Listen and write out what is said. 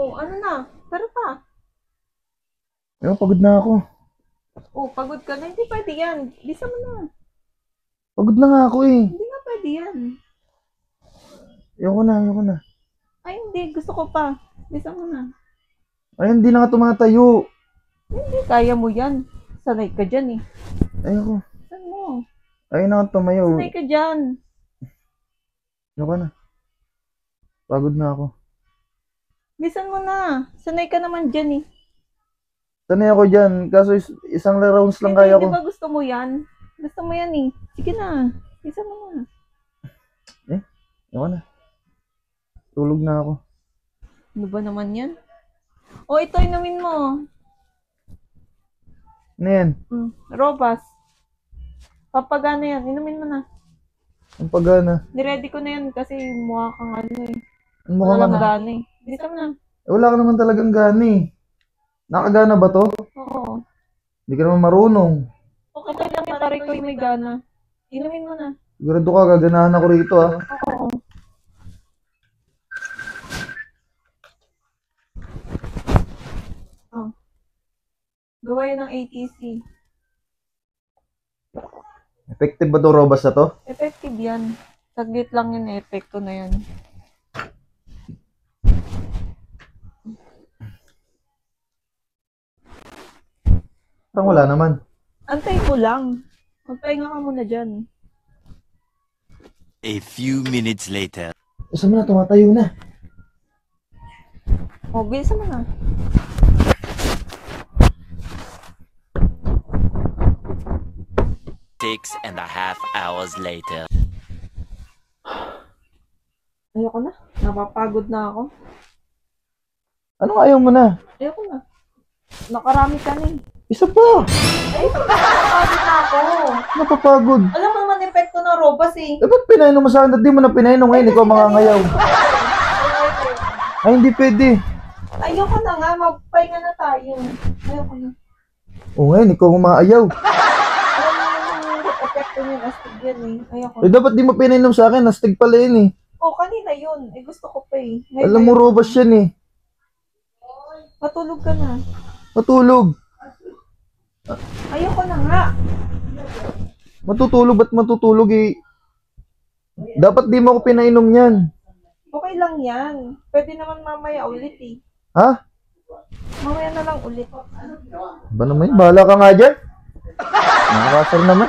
Oh, ano na? Tara pa. Ayoko, pagod na ako. Oh, pagod ka na. Hindi pwede yan. Bisa mo na. Pagod na nga ako eh. Hindi nga pwede yan. Ayoko na. Ay, hindi. Gusto ko pa. Bisa mo na. Ay, hindi na nga tumatayo. Hindi, kaya mo yan. Sanay ka dyan eh. Ayoko. Saan mo? Ayun na nga tumayo. Sanay ka dyan. Ayoko na. Pagod na ako. Bisan mo na. Sanay ka naman dyan eh. Sanay ako dyan. Kaso isang rounds lang Hindi, kaya di ko. ba gusto mo yan? Gusto mo yan eh. Sige na. Bisan mo na. Ayoko na. Tulog na ako. Ano ba naman yan? O, ito inumin mo. Ano yan? Robas. Papagana yan. Inumin mo na. Ang pagana. Niready ko na yan kasi mukha kang ano eh. Ang mukha Walang ka na. gana eh. Bisa mo na. Wala ka naman talagang gana eh. Nakagana ba to? Oo. Hindi ka naman marunong. Okay lang yan. Para ikaw yung may gana. Inumin mo na. Sigurado ka, gaganahan ako rito ah. Oo. Oh. Gawa yan ng ATC. Effective ba to robas na to? Effective yan. Saglit lang yun, epekto na yan. Parang wala naman. Antay mo lang. Magpahinga ka muna dyan. A few minutes later. Isa mo na, tumatayo na. O, bilisan mo na. 6.5 hours later. Ayoko na. Napapagod na ako. Anong ayaw mo na? Ayoko na. Nakarami ka na eh. Isa pa! Ay, napapagod na ako. Napapagod. Alam mo naman epekto ng robas eh. Eh, ba't pinainom mo sa akin? Di mo na pinainom ngayon, ikaw mga ngayaw. Ay, hindi pwede. Ayoko na nga. Magpahinga na tayo. Ayoko na. O ngayon, ikaw umaayaw. Alam mo naman yung epekto niya. Astig yan eh. Ayoko Eh, na. dapat di mo pinainom sa akin, nastig pala yun eh. Oh, kanina yun. Eh, gusto ko pa eh. Ngayon Alam mo, ayoko robas na. yan eh. Matulog ka na. Matulog. Ayoko na nga. Matutulog, ba't matutulog eh? Dapat di mo ako pinainom yan. Okay lang yan. Pwede naman mamaya ulit eh. Ha? Mamaya na lang ulit. Ba naman yun? Bahala ka nga dyan. Nakakasar naman.